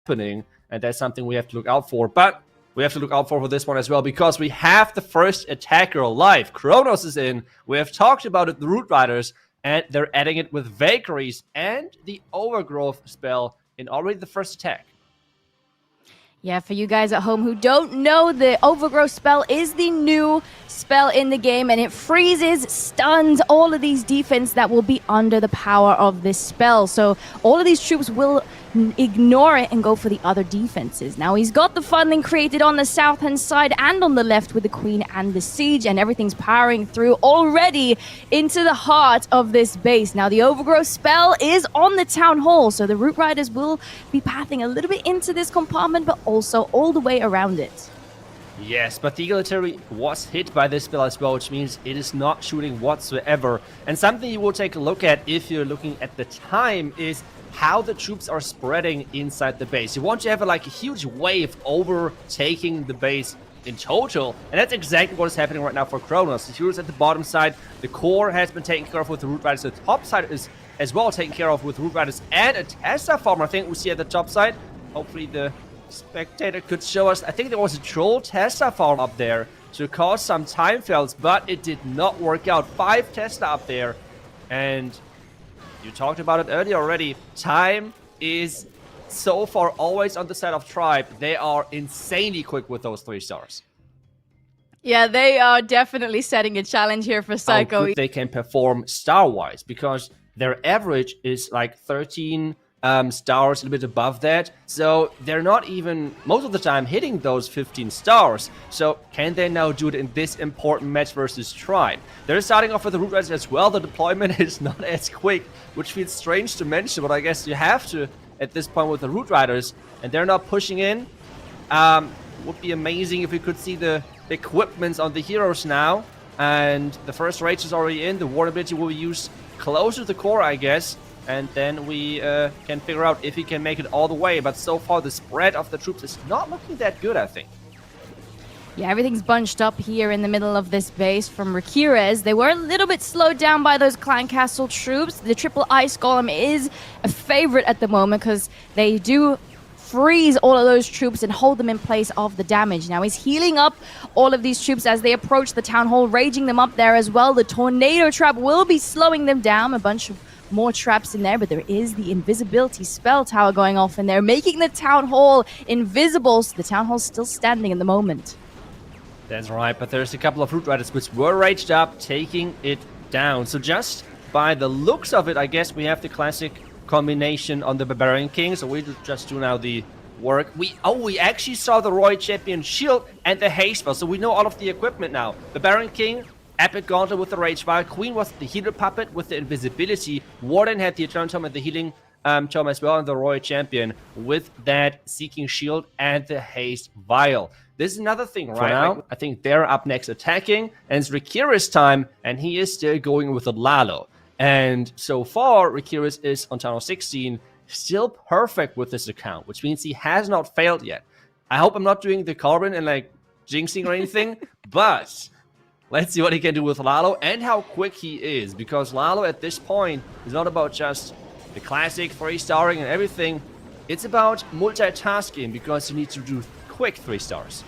happening, and that's something we have to look out for. But we have to look out for this one as well, because we have the first attacker live. Kronos is in. We have talked about it, the Root Riders, and they're adding it with Valkyries and the Overgrowth spell in already the first attack. Yeah, for you guys at home who don't know, the Overgrowth spell is the new spell in the game, and it freezes, stuns all of these defense that will be under the power of this spell. So all of these troops will ignore it and go for the other defenses. Now, he's got the funneling created on the south-hand side and on the left with the Queen and the Siege, and everything's powering through already into the heart of this base. Now, the Overgrowth spell is on the Town Hall, so the Root Riders will be pathing a little bit into this compartment, but also all the way around it. Yes, but the Eagle Artillery was hit by this spell as well, which means it is not shooting whatsoever. And something you will take a look at if you're looking at the time is how the troops are spreading inside the base. You want to have a huge wave overtaking the base in total, and that's exactly what is happening right now for Kronos. The Hughes at the bottom side, the core has been taken care of with the Root Riders. The top side is as well taken care of with Root Riders and a Tesla farm, I think we see at the top side. Hopefully the spectator could show us. I think there was a troll Tesla farm up there to cause some time fails, but it did not work out. 5 Tesla up there, and you talked about it earlier already. Time is so far always on the side of Tribe. They are insanely quick with those 3 stars. Yeah, they are definitely setting a challenge here for Psycho. How good they can perform star-wise, because their average is 13 stars, a little bit above that. So they're not even, most of the time, hitting those 15 stars. So can they now do it in this important match versus Tribe? They're starting off with the Root Riders as well. The deployment is not as quick, which feels strange to mention, but I guess you have to at this point with the Root Riders. And they're not pushing in. Would be amazing if we could see the equipments on the heroes now. And the first rage is already in. The Warden ability will be used closer to the core, I guess. And then we can figure out if he can make it all the way. But so far, the spread of the troops is not looking that good, I think. Yeah, everything's bunched up here in the middle of this base from Rakires. They were a little bit slowed down by those Clan Castle troops. The triple ice golem is a favorite at the moment because they do freeze all of those troops and hold them in place of the damage. Now he's healing up all of these troops as they approach the Town Hall, raging them up there as well. The Tornado Trap will be slowing them down. A bunch of more traps in there, but there is the invisibility spell tower going off in there, making the Town Hall invisible, so the Town Hall's still standing in the moment. That's right, but there's a couple of Root Riders which were raged up, taking it down. So just by the looks of it, I guess we have the classic combination on the Barbarian King, so we just do now the work. We actually saw the Royal Champion shield and the haste spell, so we know all of the equipment now. Barbarian King, Epic Gauntlet with the Rage Fire, Queen was the healer puppet with the invisibility, Warden had the Eternal Tome and the healing tome as well, and the Royal Champion with that Seeking Shield and the Haste Vial. This is another thing right now. I think they're up next attacking, and it's Rakires' time, and he is still going with the Lalo. And so far, Rakires is on Town Hall 16, still perfect with this account, which means he has not failed yet. I hope I'm not doing the Carbon and jinxing or anything, but let's see what he can do with Lalo and how quick he is, because Lalo at this point is not about just the classic 3-starring and everything. It's about multitasking, because you need to do quick 3 stars.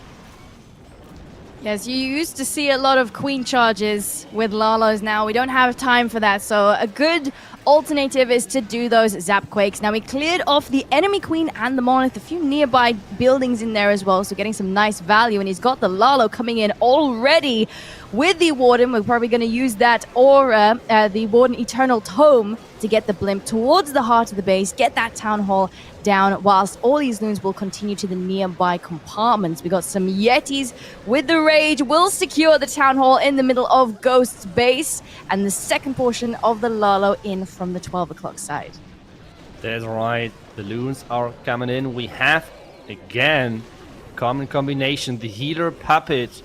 Yes, you used to see a lot of Queen charges with Lalos. Now we don't have time for that, so a good alternative is to do those Zap Quakes. Now we cleared off the enemy Queen and the Monolith, a few nearby buildings in there as well, so getting some nice value, and he's got the Lalo coming in already with the Warden. We're probably going to use that aura, the Warden Eternal Tome, to get the Blimp towards the heart of the base, get that Town Hall down, whilst all these loons will continue to the nearby compartments. We got some Yetis with the Rage, will secure the Town Hall in the middle of Ghost's base, and the second portion of the Lalo in from the 12 o'clock side. That's right, the loons are coming in. We have, again, common combination. The healer puppet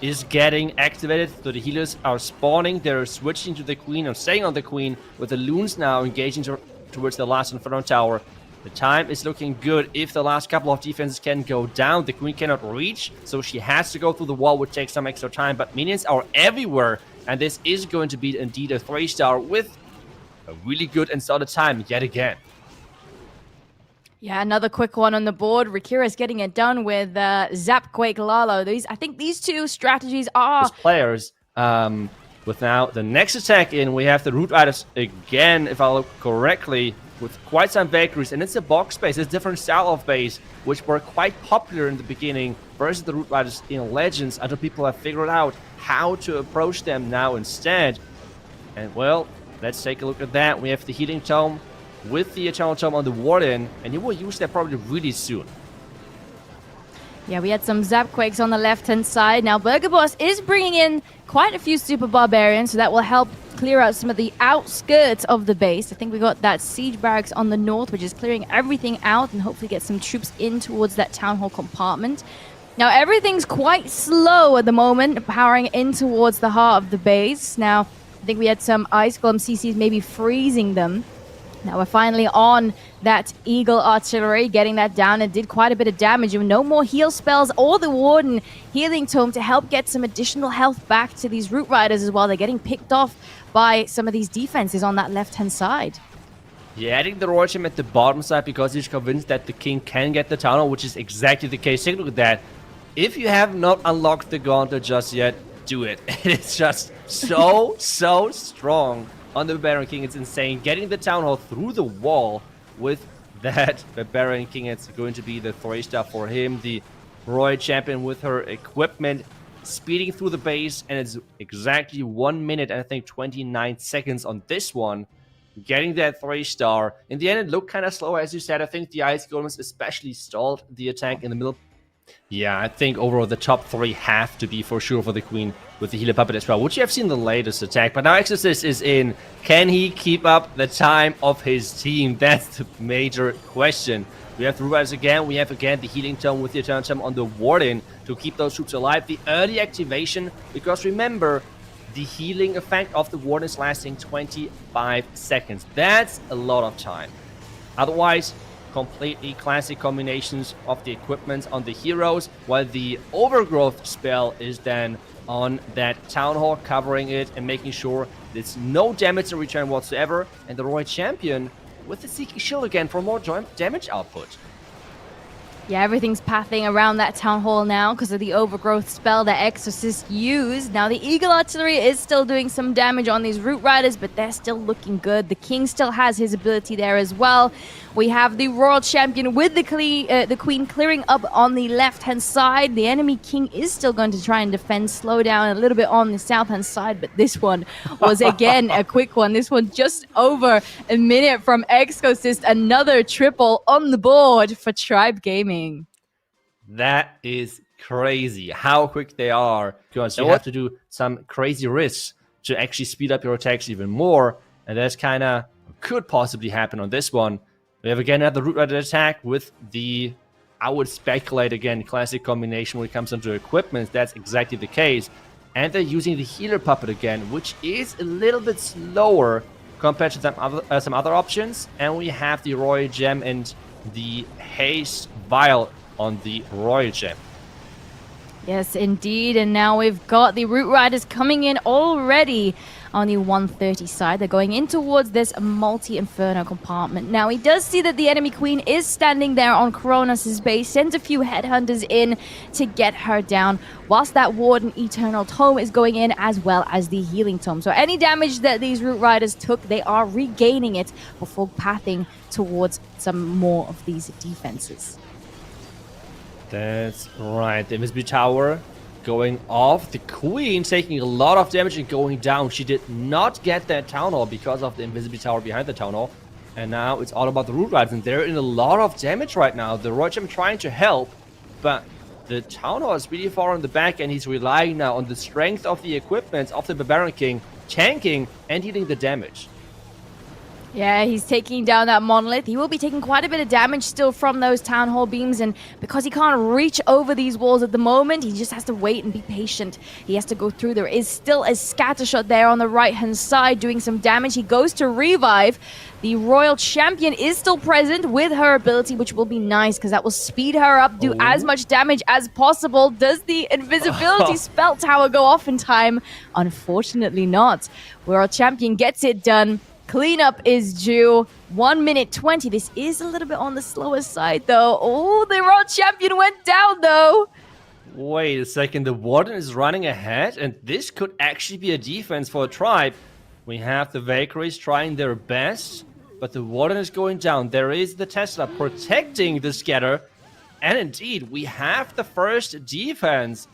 is getting activated, so the healers are spawning. They're switching to the Queen, or staying on the Queen, with the loons now engaging towards the last Inferno Tower. The time is looking good. If the last couple of defenses can go down, the Queen cannot reach, so she has to go through the wall, which takes some extra time, but minions are everywhere, and this is going to be indeed a 3-star with a really good and solid time yet again. Yeah, another quick one on the board. Rakira's getting it done with Zapquake Lalo. I think these two strategies are... As players, with now the next attack in, we have the Root Riders again, if I look correctly, with quite some victories. And it's a box base, it's a different style of base, which were quite popular in the beginning versus the Root Riders in Legends, until people have figured out how to approach them now instead. And well, let's take a look at that. We have the Healing Tome with the Eternal Tome on the Warden, and he will use that probably really soon. Yeah, we had some Zapquakes on the left-hand side. Now, Burger Boss is bringing in quite a few Super Barbarians, so that will help clear out some of the outskirts of the base. I think we got that Siege Barracks on the north, which is clearing everything out and hopefully get some troops in towards that Town Hall compartment. Now, everything's quite slow at the moment, powering in towards the heart of the base. Now, I think we had some Ice Golem CCs maybe freezing them. Now we're finally on that Eagle Artillery, getting that down. It did quite a bit of damage. And no more heal spells or the Warden Healing Tome to help get some additional health back to these Root Riders as well. They're getting picked off by some of these defenses on that left-hand side. Yeah, adding the Royal Gem at the bottom side because he's convinced that the King can get the Town Hall, which is exactly the case. Take a look at that. If you have not unlocked the Gauntlet just yet, do it. It's just so strong. On the Barbarian King, it's insane. Getting the Town Hall through the wall with that Barbarian King, it's going to be the 3-star for him. The Royal Champion with her equipment speeding through the base, and it's exactly 1 minute and I think 29 seconds on this one. Getting that 3-star. In the end, it looked kind of slower, as you said. I think the Ice Golems especially stalled the attack in the middle. Yeah, I think overall the top 3 have to be for sure for the Queen with the Healer Puppet as well, which you have seen the latest attack. But now Exorcist is in. Can he keep up the time of his team? That's the major question. We have the Root Riders again. We have again the Healing Tome with the Eternal Tome on the Warden to keep those troops alive. The early activation, because remember, the healing effect of the Warden is lasting 25 seconds. That's a lot of time. Otherwise, completely classic combinations of the equipment on the heroes, while the Overgrowth spell is then on that Town Hall, covering it and making sure there's no damage in return whatsoever. And the Royal Champion with the Seeking Shield again for more damage output. Yeah, everything's pathing around that Town Hall now because of the Overgrowth spell that Exorcist used. Now, the Eagle Artillery is still doing some damage on these Root Riders, but they're still looking good. The King still has his ability there as well. We have the Royal Champion with the Queen clearing up on the left-hand side. The enemy King is still going to try and defend, slow down a little bit on the south-hand side, but this one was, again, a quick one. This one just over a minute from Exorcist. Another triple on the board for Tribe Gaming. That is crazy how quick they are, because you have to do some crazy risks to actually speed up your attacks even more, and that's kind of could possibly happen on this one. We have again another Root Rider attack with the, I would speculate again, classic combination when it comes into equipment. That's exactly the case. And they're using the Healer Puppet again, which is a little bit slower compared to some other options. And we have the Royal Gem and the Haste Vial on the Royal Gem. Yes, indeed. And now we've got the Root Riders coming in already on the 130 side. They're going in towards this multi-inferno compartment. Now, he does see that the enemy Queen is standing there on Kronos' base, sends a few headhunters in to get her down, whilst that Warden Eternal Tome is going in, as well as the Healing Tome. So any damage that these Root Riders took, they are regaining it before pathing towards some more of these defenses. That's right. The Invisibility Tower going off. The Queen taking a lot of damage and going down. She did not get that Town Hall because of the Invisibility Tower behind the Town Hall. And now it's all about the Root Riders, and they're in a lot of damage right now. The Royal Gem trying to help, but the Town Hall is really far on the back, and he's relying now on the strength of the equipment of the Barbarian King, tanking and dealing the damage. Yeah, he's taking down that monolith. He will be taking quite a bit of damage still from those Town Hall beams, and because he can't reach over these walls at the moment, he just has to wait and be patient. He has to go through. There is still a Scattershot there on the right-hand side doing some damage. He goes to revive. The Royal Champion is still present with her ability, which will be nice because that will speed her up, do as much damage as possible. Does the invisibility spell tower go off in time? Unfortunately not. Royal Champion gets it done. Cleanup is due. 1 minute 20. This is a little bit on the slower side, though. Oh, the World Champion went down, though. Wait a second, the Warden is running ahead, and this could actually be a defense for a tribe. We have the Valkyries trying their best, but the Warden is going down. There is the Tesla protecting the Scatter, and indeed, we have the first defense.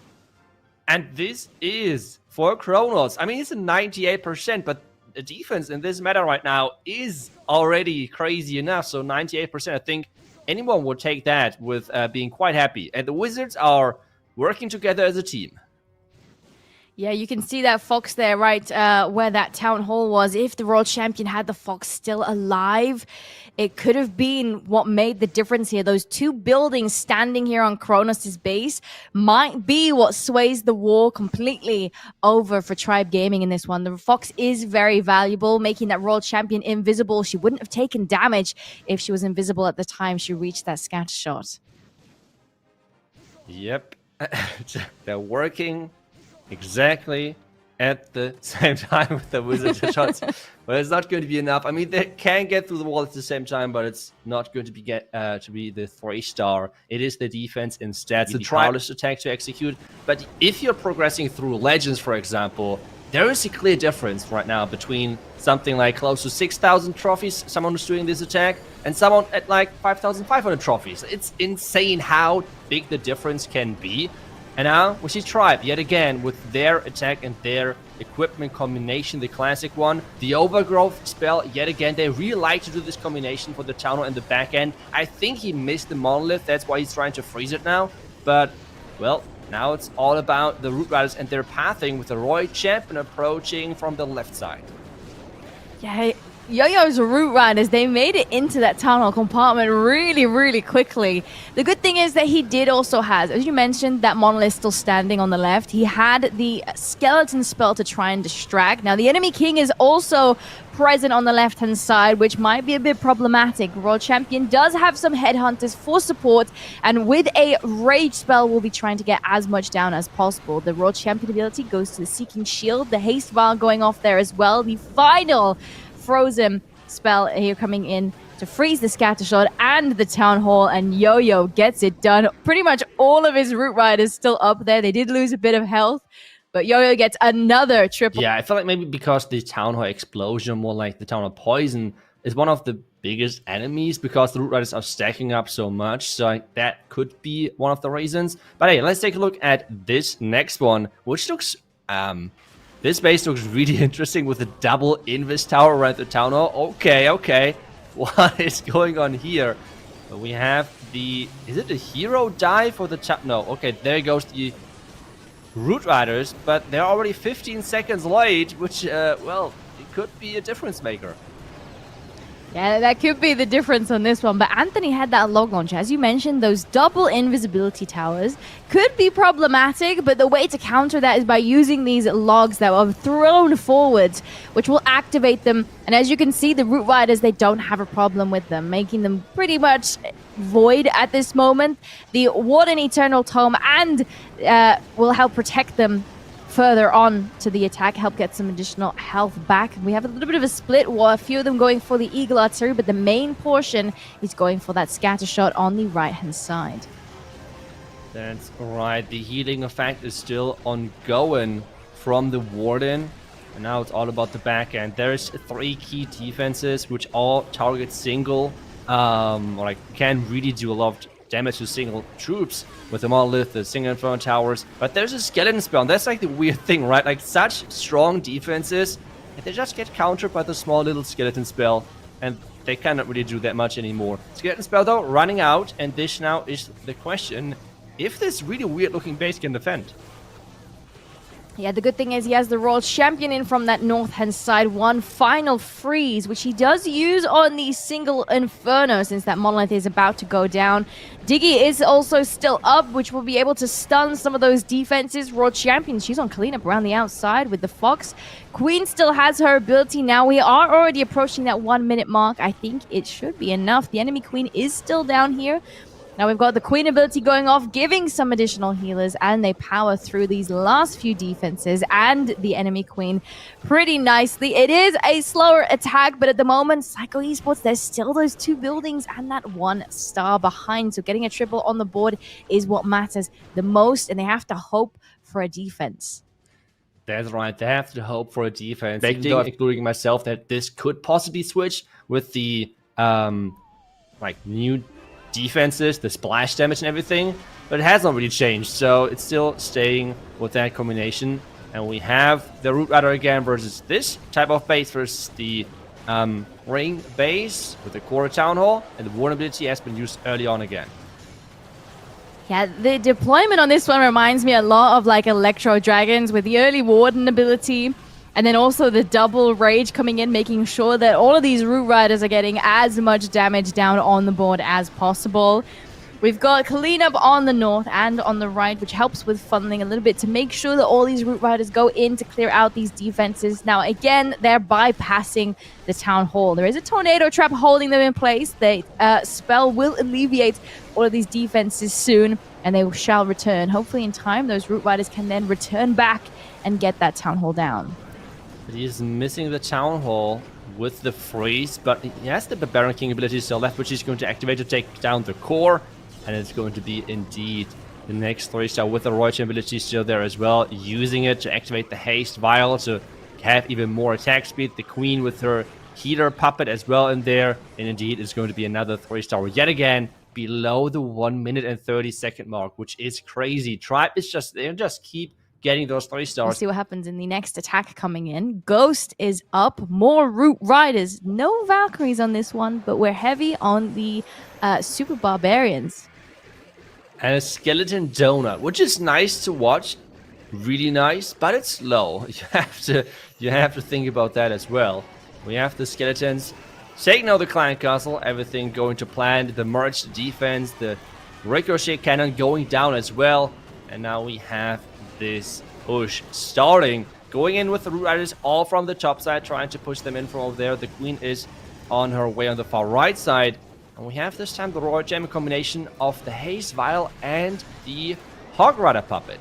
And this is for Kronos. I mean, it's a 98%, but the defense in this meta right now is already crazy enough. So 98%, I think anyone would take that with being quite happy. And the Wizards are working together as a team. Yeah, you can see that Fox there, right, where that town hall was. If the World Champion had the Fox still alive, it could have been what made the difference here. Those two buildings standing here on Kronos' base might be what sways the war completely over for Tribe Gaming in this one. The Fox is very valuable, making that World Champion invisible. She wouldn't have taken damage if she was invisible at the time she reached that scatter shot. Yep. They're working exactly at the same time with the Wizards shots, but it's not going to be enough. I mean, they can get through the wall at the same time, but it's not going to be to be the 3-star. It is the defense instead. It's a tireless attack to execute. But if you're progressing through Legends, for example, there is a clear difference right now between something like close to 6,000 trophies, someone who's doing this attack, and someone at like 5,500 trophies. It's insane how big the difference can be. And now we see Tribe yet again with their attack and their equipment combination, the classic one. The Overgrowth spell, yet again, they really like to do this combination for the Town Hall and the back end. I think he missed the Monolith, that's why he's trying to freeze it now. But, well, now it's all about the Root Riders and their pathing with the Roy Champion approaching from the left side. Yeah, Yo-Yo's Root Riders, they made it into that Town Hall compartment really, really quickly. The good thing is that he did also have, as you mentioned, that Monolith still standing on the left. He had the Skeleton spell to try and distract. Now, the enemy king is also present on the left-hand side, which might be a bit problematic. World Champion does have some headhunters for support, and with a Rage spell, we'll be trying to get as much down as possible. The World Champion ability goes to the Seeking Shield, the Haste Vial going off there as well. The final Frozen spell here coming in to freeze the Scatter Shot and the Town Hall, and Yo-Yo gets it done. Pretty much all of his Root Riders still up there. They did lose a bit of health, but Yo-Yo gets another triple. Yeah, I feel like maybe because the Town Hall Explosion, more like the Town Hall Poison, is one of the biggest enemies because the Root Riders are stacking up so much. So that could be one of the reasons. But hey, let's take a look at this next one, which looks... this base looks really interesting with a double Invis Tower around the Town Hall. Okay. What is going on here? We have the... Is it a hero dive for the... No, okay, there goes the Root Riders, but they're already 15 seconds late, which, well, it could be a difference maker. Yeah, that could be the difference on this one. But Anthony had that log launch. As you mentioned, those double invisibility towers could be problematic, but the way to counter that is by using these logs that are thrown forwards, which will activate them. And as you can see, the Root Riders, they don't have a problem with them, making them pretty much void at this moment. The Warden Eternal Tome and will help protect them further on to the attack, help get some additional health back. We have a little bit of a split, a few of them going for the Eagle Artillery, but the main portion is going for that Scatter Shot on the right-hand side. That's right, the healing effect is still ongoing from the Warden, and now it's all about the back end. There's 3 key defenses which all target single, or like can really do a lot of damage to single troops with the Monolith, the single Inferno Towers. But there's a Skeleton spell, and that's like the weird thing, right? Like such strong defenses, and they just get countered by the small little Skeleton spell, and they cannot really do that much anymore. Skeleton spell though, running out, and this now is the question, if this really weird looking base can defend. Yeah, the good thing is he has the World Champion in from that north-hand side. One final freeze, which he does use on the single Inferno since that Monolith is about to go down. Diggy is also still up, which will be able to stun some of those defenses. World Champion, she's on cleanup around the outside with the Fox. Queen still has her ability now. We are already approaching that 1 minute mark. I think it should be enough. The enemy Queen is still down here. Now we've got the Queen ability going off, giving some additional healers, and they power through these last few defenses and the enemy Queen pretty nicely. It is a slower attack, but at the moment, Psycho Esports, there's still those 2 buildings and that 1 star behind. So getting a triple on the board is what matters the most, and they have to hope for a defense. That's right, they have to hope for a defense. Including myself, that this could possibly switch with the new defenses, the splash damage and everything, but it has not really changed, so it's still staying with that combination. And we have the Root Rider again versus this type of base versus the ring base with the core town hall, and the warn ability has been used early on again. Yeah, the deployment on this one reminds me a lot of like Electro Dragons with the early Warden ability, and then also the double Rage coming in, making sure that all of these Root Riders are getting as much damage down on the board as possible. We've got cleanup on the north and on the right, which helps with funneling a little bit to make sure that all these Root Riders go in to clear out these defenses. Now, again, they're bypassing the Town Hall. There is a Tornado Trap holding them in place. The spell will alleviate all of these defenses soon, and they shall return. Hopefully in time, those Root Riders can then return back and get that Town Hall down. But he is missing the Town Hall with the freeze, but he has the Barbarian King ability still left, which he's going to activate to take down the core. And it's going to be indeed the next 3-star with the Royal ability still there as well, using it to activate the haste vial to have even more attack speed. The Queen with her healer puppet as well in there, and indeed it's going to be another 3-star yet again below the 1 minute and 30-second mark, which is crazy. Tribe is they just keep getting those 3-stars. We'll see what happens in the next attack coming in. Ghost is up, more Root Riders, no Valkyries on this one, but we're heavy on the Super Barbarians. And a skeleton donut, which is nice to watch, really nice, but it's slow. You have to think about that as well. We have the skeletons taking out the clan castle, everything going to plan, the merged defense, the ricochet cannon going down as well, and now we have this push starting, going in with the Root Riders all from the top side, trying to push them in from over there. The Queen is on her way on the far right side. And we have this time the Royal Gem combination of the Haze Vial and the Hog Rider Puppet.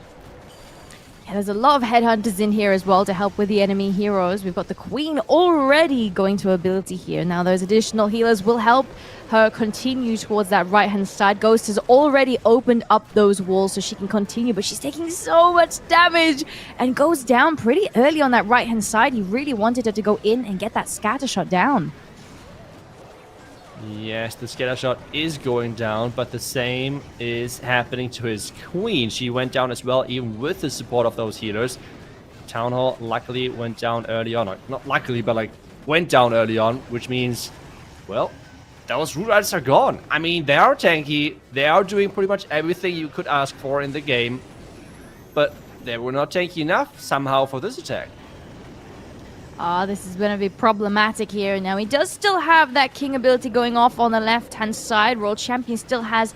Yeah, there's a lot of Headhunters in here as well to help with the enemy heroes. We've got the Queen already going to ability here. Now those additional healers will help her continue towards that right-hand side. Ghost has already opened up those walls so she can continue, but she's taking so much damage and goes down pretty early on that right-hand side. He really wanted her to go in and get that scatter shot down. Yes, the scatter shot is going down, but the same is happening to his Queen. She went down as well, even with the support of those healers. Town Hall luckily went down early on. Not luckily, but went down early on, which means, well, those Root Riders are gone. I mean, they are tanky. They are doing pretty much everything you could ask for in the game, but they were not tanky enough somehow for this attack. This is going to be problematic here. Now, he does still have that King ability going off on the left-hand side. World Champion still has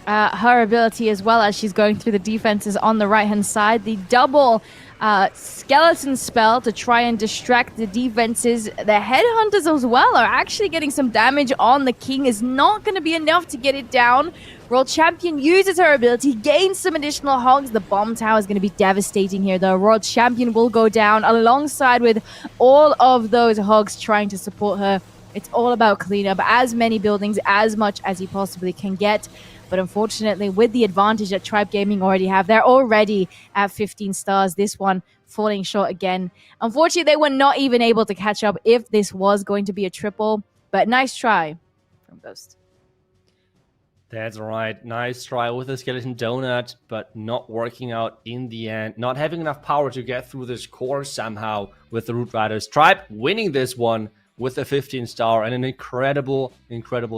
her ability as well as she's going through the defenses on the right-hand side. The double skeleton spell to try and distract the defenses. The Headhunters as well are actually getting some damage on the King. Is not going to be enough to get it down. World Champion uses her ability, gains some additional hogs. The bomb tower is going to be devastating here. The World Champion will go down alongside with all of those hogs trying to support her. It's all about cleanup, as many buildings, as much as you possibly can get. But unfortunately, with the advantage that Tribe Gaming already have, they're already at 15 stars. This one falling short again. Unfortunately, they were not even able to catch up if this was going to be a triple. But nice try from Ghost. That's right. Nice try with the skeleton donut, but not working out in the end. Not having enough power to get through this core somehow with the Root Riders. Tribe winning this one with a 15-star and an incredible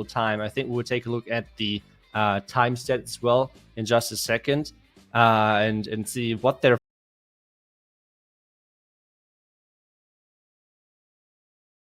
time. I think we'll take a look at the time stats as well in just a second and see what their